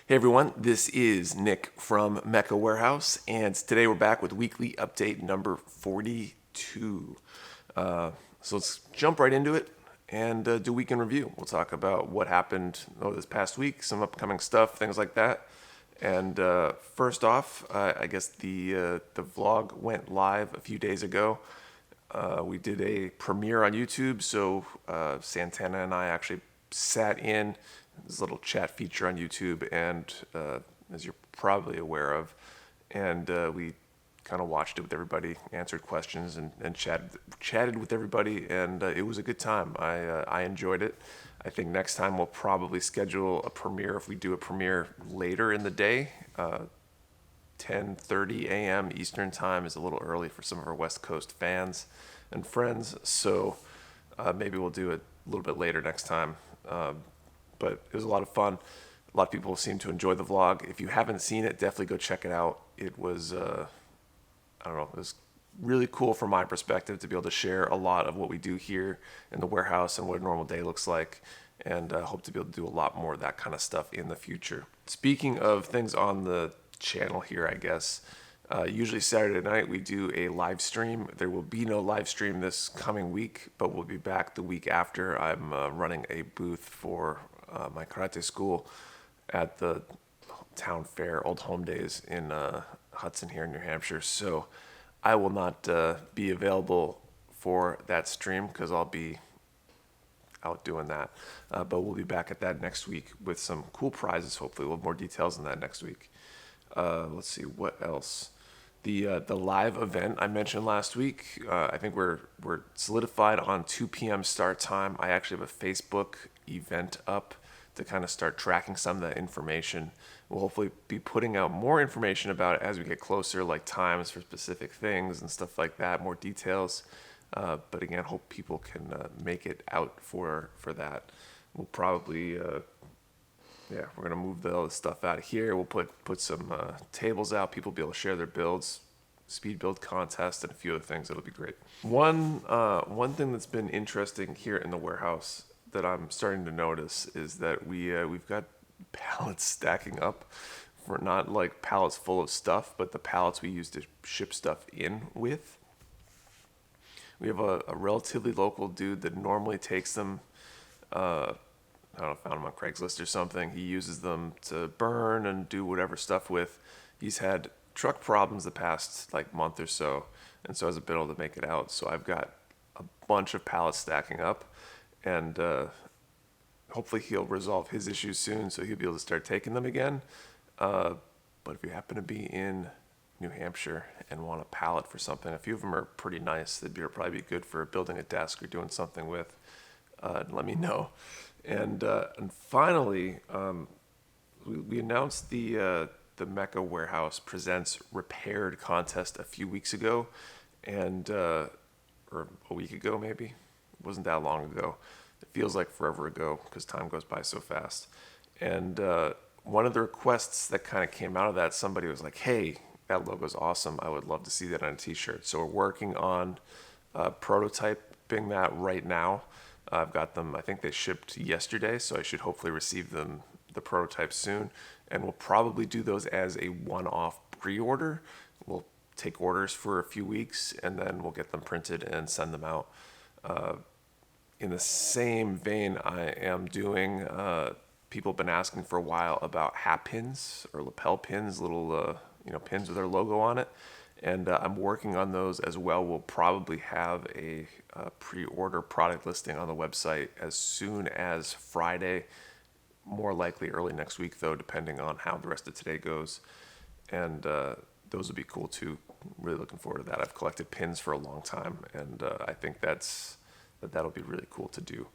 Hey everyone, this is Nick from Mecha Warehouse, and today we're back with weekly update number 42. So let's jump right into it and do weekend review. We'll talk about what happened this past week, some upcoming stuff, things like that. And first off, I guess the vlog went live a few days ago. We did a premiere on YouTube, so Santana and I actually sat in this little chat feature on YouTube, and as you're probably aware of, and we kind of watched it with everybody, answered questions, and chatted with everybody, and it was a good time. I enjoyed it. I think next time we'll probably schedule a premiere, if we do a premiere later in the day. 10:30 a.m. Eastern time is a little early for some of our West Coast fans and friends, so maybe we'll do it a little bit later next time. But it was a lot of fun. A lot of people seem to enjoy the vlog. If you haven't seen it, definitely go check it out. It was, it was really cool from my perspective to be able to share a lot of what we do here in the warehouse and what a normal day looks like. And hope to be able to do a lot more of that kind of stuff in the future. Speaking of things on the channel here, I guess, usually Saturday night we do a live stream. There will be no live stream this coming week, but we'll be back the week after. I'm running a booth for my karate school at the town fair, Old Home Days in Hudson here in New Hampshire. So I will not be available for that stream because I'll be out doing that. But we'll be back at that next week with some cool prizes. Hopefully we'll have more details on that next week. Let's see what else. The live event I mentioned last week, I think we're solidified on 2 p.m. start time. I actually have a Facebook event up to kind of start tracking some of that information. We'll hopefully be putting out more information about it as we get closer, like times for specific things and stuff like that, more details. But again, hope people can make it out for that. We'll probably we're gonna move all this stuff out of here. We'll put some tables out. People will be able to share their builds, speed build contest, and a few other things. It'll be great. One thing that's been interesting here in the warehouse that I'm starting to notice is that we've got pallets stacking up, for not like pallets full of stuff, but the pallets we use to ship stuff in with. We have a relatively local dude that normally takes them. I don't know, found him on Craigslist or something. He uses them to burn and do whatever stuff with. He's had truck problems the past like month or so, and so hasn't been able to make it out. So I've got a bunch of pallets stacking up, and hopefully he'll resolve his issues soon, so he'll be able to start taking them again. But if you happen to be in New Hampshire and want a pallet for something, a few of them are pretty nice. They'd probably be good for building a desk or doing something with. Let me know. And finally, we announced the Mecha Warehouse Presents Repaired contest a few weeks ago, and or a week ago maybe. It wasn't that long ago. It feels like forever ago because time goes by so fast. And one of the requests that kind of came out of that, somebody was like, "Hey, that logo's awesome. I would love to see that on a T-shirt." So we're working on prototyping that right now. I've got them, I think they shipped yesterday, so I should hopefully receive them, the prototypes soon. And we'll probably do those as a one-off pre-order. We'll take orders for a few weeks, and then we'll get them printed and send them out. In the same vein, I am doing, people have been asking for a while about hat pins or lapel pins, little pins with our logo on it. And I'm working on those as well. We'll probably have a pre-order product listing on the website as soon as Friday, more likely early next week though, depending on how the rest of today goes. And those would be cool too. Really looking forward to that. I've collected pins for a long time, and I think that'll be really cool to do.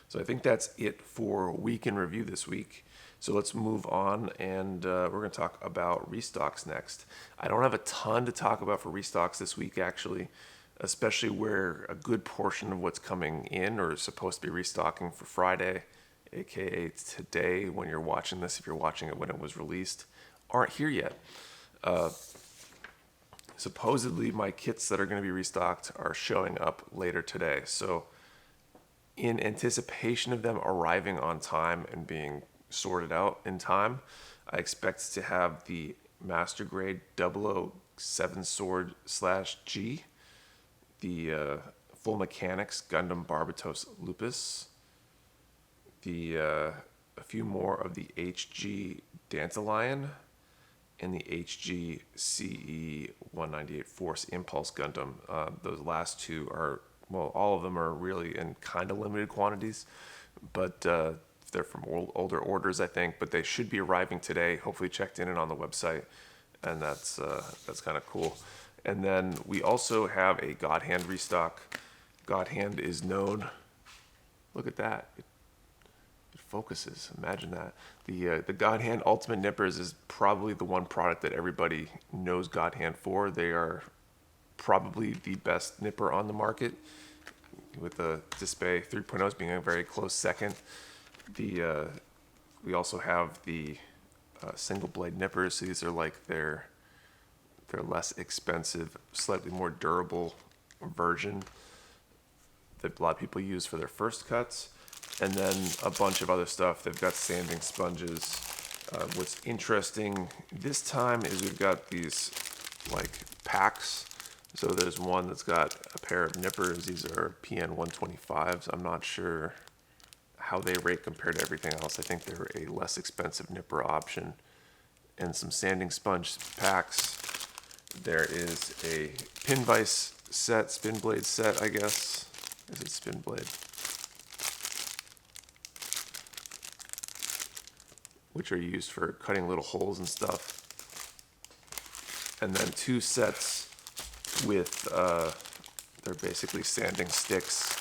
So I think that's it for Week in Review this week. So let's move on, and we're going to talk about Restocks next. I don't have a ton to talk about for Restocks this week, actually, especially where a good portion of what's coming in or is supposed to be restocking for Friday, aka today when you're watching this, if you're watching it when it was released, aren't here yet. Supposedly my kits that are going to be restocked are showing up later today. So in anticipation of them arriving on time and being sorted out in time. I expect to have the Master Grade 007 Sword /G, the Full Mechanics Gundam Barbatos Lupus, a few more of the HG Dandelion, and the HG CE 198 Force Impulse Gundam. Those last two are, well, all of them are really in kind of limited quantities, but they're from older orders, I think, but they should be arriving today. Hopefully checked in and on the website, and that's kind of cool. And then we also have a GodHand restock. GodHand is known. Look at that. It focuses. Imagine that. The GodHand Ultimate Nippers is probably the one product that everybody knows GodHand for. They are probably the best nipper on the market, with the Display 3.0s being a very close second. We also have the single blade nippers. So these are like their less expensive, slightly more durable version that a lot of people use for their first cuts. And then a bunch of other stuff. They've got sanding sponges. What's interesting this time is we've got these like packs. So there's one that's got a pair of nippers. These are PN 125s. I'm not sure how they rate compared to everything else. I think they're a less expensive nipper option. And some sanding sponge packs. There is a pin vise set, spin blade set, I guess. Is it spin blade? Which are used for cutting little holes and stuff. And then two sets with, they're basically sanding sticks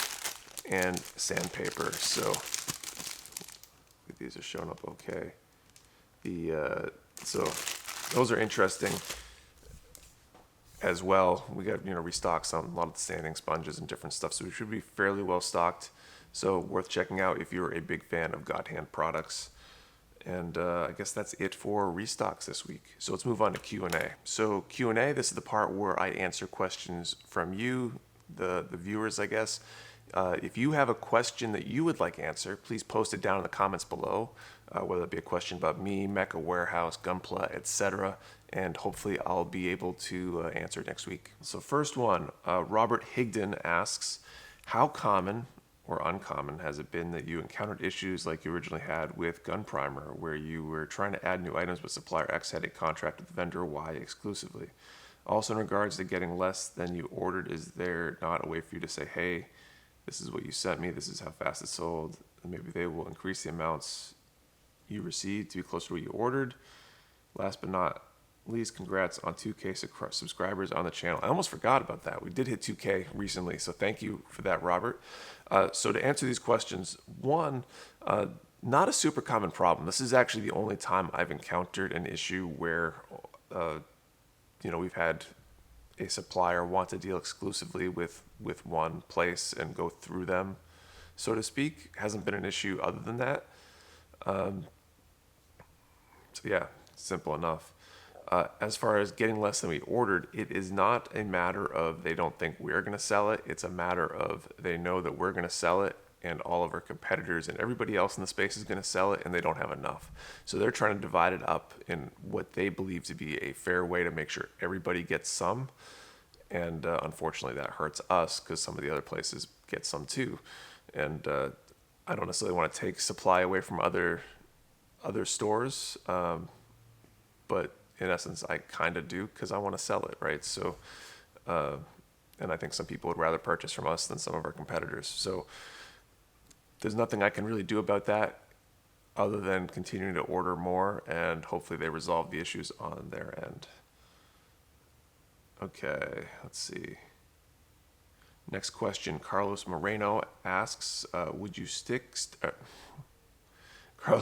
and sandpaper. So these are showing up okay. So those are interesting as well. We got, restocks on a lot of the sanding sponges and different stuff. So we should be fairly well stocked. So worth checking out if you're a big fan of GodHand products. And I guess that's it for restocks this week. So let's move on to Q&A. So Q&A, this is the part where I answer questions from you, the viewers, I guess. If you have a question that you would like answered, please post it down in the comments below, whether it be a question about me, Mecha Warehouse, Gunpla, etc. And hopefully I'll be able to answer it next week. So first one, Robert Higdon asks, how common or uncommon has it been that you encountered issues like you originally had with Gun Primer, where you were trying to add new items but supplier X had a contract with vendor Y exclusively? Also, in regards to getting less than you ordered, is there not a way for you to say, hey, this is what you sent me, this is how fast it sold, and maybe they will increase the amounts you received to be closer to what you ordered? Last but not least, congrats on 2K subscribers on the channel. I almost forgot about that. We did hit 2K recently, so thank you for that, Robert. So to answer these questions, one, not a super common problem. This is actually the only time I've encountered an issue where, we've had a supplier want to deal exclusively with one place and go through them, so to speak. Hasn't been an issue other than that. So yeah, simple enough. As far as getting less than we ordered, it is not a matter of they don't think we're going to sell it. It's a matter of they know that we're going to sell it and all of our competitors and everybody else in the space is going to sell it, and they don't have enough. So they're trying to divide it up in what they believe to be a fair way to make sure everybody gets some. And unfortunately, that hurts us because some of the other places get some too. And I don't necessarily want to take supply away from other stores, but in essence, I kind of do because I want to sell it, right? So, and I think some people would rather purchase from us than some of our competitors. So there's nothing I can really do about that other than continuing to order more, and hopefully they resolve the issues on their end. Okay, let's see. Next question, Carlos Moreno asks, Carlos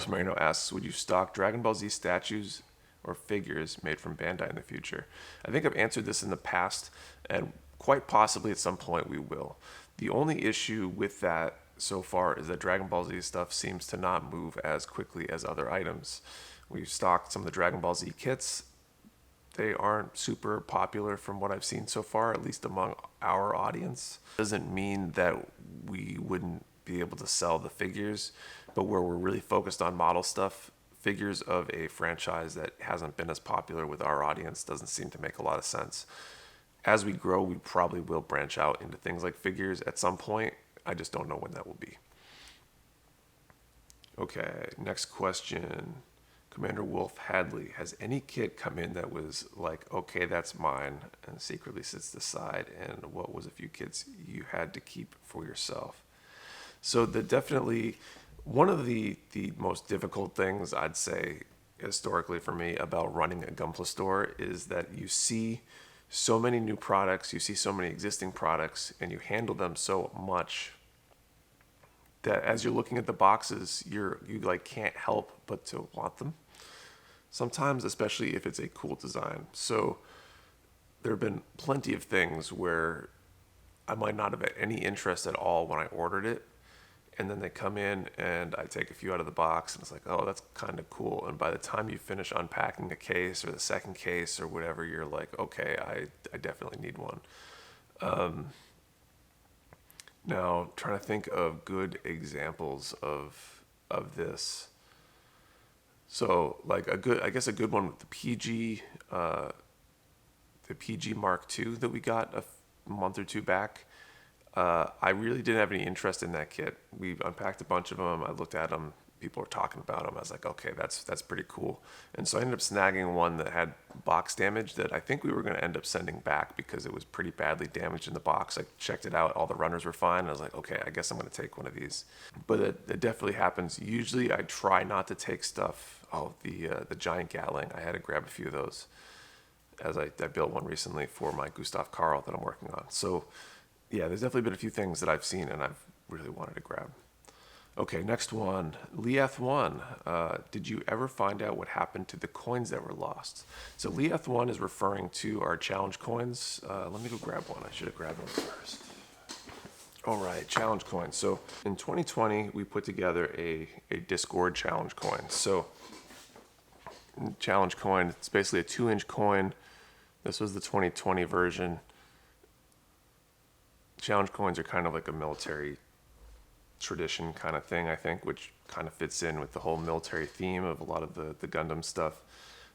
Moreno asks, would you stock Dragon Ball Z statues or figures made from Bandai in the future? I think I've answered this in the past, and quite possibly at some point we will. The only issue with that so far is that Dragon Ball Z stuff seems to not move as quickly as other items. We've stocked some of the Dragon Ball Z kits. They aren't super popular from what I've seen so far, at least among our audience. Doesn't mean that we wouldn't be able to sell the figures, But where we're really focused on model stuff, figures of a franchise that hasn't been as popular with our audience doesn't seem to make a lot of sense. As we grow, we probably will branch out into things like figures at some point. I just don't know when that will be. Okay, next question. CommanderWolf Hadley, has any kit come in that was like, okay, that's mine, and secretly sits to the side, and what was a few kits you had to keep for yourself? So definitely one of the most difficult things I'd say historically for me about running a Gunpla store is that you see so many new products, you see so many existing products, and you handle them so much that as you're looking at the boxes, you like can't help but to want them. Sometimes, especially if it's a cool design. So there have been plenty of things where I might not have had any interest at all when I ordered it, and then they come in and I take a few out of the box and it's like, oh, that's kind of cool. And by the time you finish unpacking a case or the second case or whatever, you're like, okay, I definitely need one. Now, trying to think of good examples of this. So, like I guess a good one with the PG Mark II that we got a month or two back. I really didn't have any interest in that kit. We unpacked a bunch of them. I looked at them. People were talking about them. I was like, okay, that's pretty cool. And so I ended up snagging one that had box damage that I think we were going to end up sending back because it was pretty badly damaged in the box. I checked it out. All the runners were fine. I was like, okay, I guess I'm going to take one of these. But it definitely happens. Usually I try not to take stuff. Oh, the giant Gatling. I had to grab a few of those as I built one recently for my Gustav Karl that I'm working on. So yeah, there's definitely been a few things that I've seen and I've really wanted to grab. Okay, next one. Leeth1, did you ever find out what happened to the coins that were lost? So Leeth1 is referring to our challenge coins. Let me go grab one. I should have grabbed one first. All right, challenge coins. So in 2020, we put together a Discord challenge coin. So challenge coin, it's basically a 2-inch coin. This was the 2020 version. Challenge coins are kind of like a military tradition kind of thing, I think, which kind of fits in with the whole military theme of a lot of the Gundam stuff.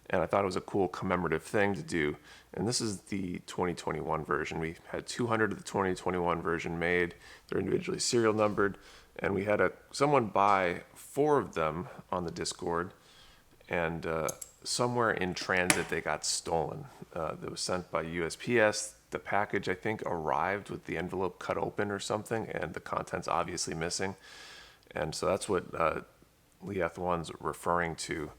And I thought it was a cool commemorative thing to do. And this is the 2021 version. We had 200 of the 2021 version made. They're individually serial numbered. And we had someone buy 4 of them on the Discord. And somewhere in transit, they got stolen. That was sent by USPS. The package, I think, arrived with the envelope cut open or something, and the contents obviously missing. And so that's what Leeth1's referring to.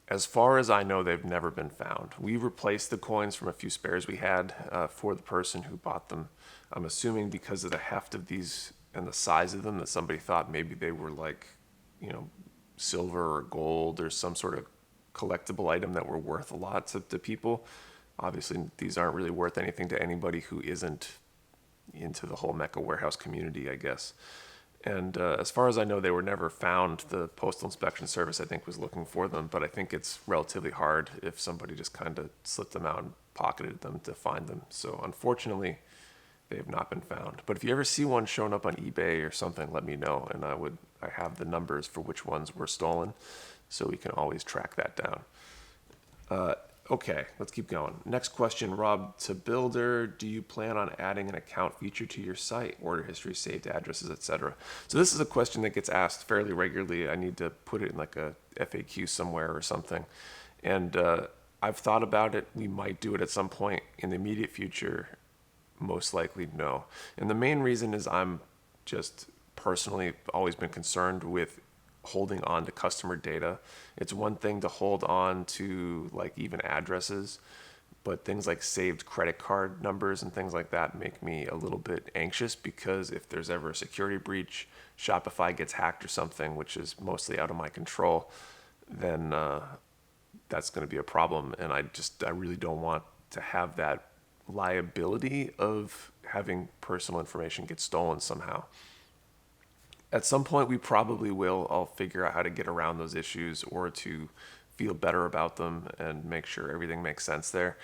As far as I know, they've never been found. We replaced the coins from a few spares we had for the person who bought them. I'm assuming because of the heft of these and the size of them that somebody thought maybe they were like, silver or gold or some sort of collectible item that were worth a lot to people. Obviously, these aren't really worth anything to anybody who isn't into the whole Mecha Warehouse community, I guess. And as far as I know, they were never found. The Postal Inspection Service, I think, was looking for them, but I think it's relatively hard if somebody just kind of slipped them out and pocketed them to find them. So unfortunately, they have not been found. But if you ever see one showing up on eBay or something, let me know, and I have the numbers for which ones were stolen, so we can always track that down. Okay, let's keep going. Next question, Rob to Builder. Do you plan on adding an account feature to your site, order history, saved addresses, etc.? So this is a question that gets asked fairly regularly. I need to put it in like a FAQ somewhere or something. And I've thought about it. We might do it at some point in the immediate future. Most likely, no. And the main reason is I'm just personally always been concerned with holding on to customer data. It's one thing to hold on to like even addresses, but things like saved credit card numbers and things like that make me a little bit anxious, because if there's ever a security breach, Shopify gets hacked or something, which is mostly out of my control, then that's going to be a problem. And I really don't want to have that liability of having personal information get stolen somehow. At some point, we probably will. I'll figure out how to get around those issues or to feel better about them and make sure everything makes sense there.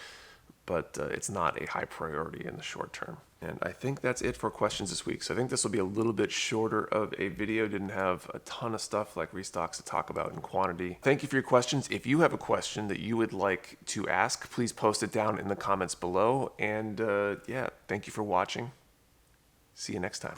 but it's not a high priority in the short term. And I think that's it for questions this week. So I think this will be a little bit shorter of a video. Didn't have a ton of stuff like restocks to talk about in quantity. Thank you for your questions. If you have a question that you would like to ask, please post it down in the comments below. And yeah, thank you for watching. See you next time.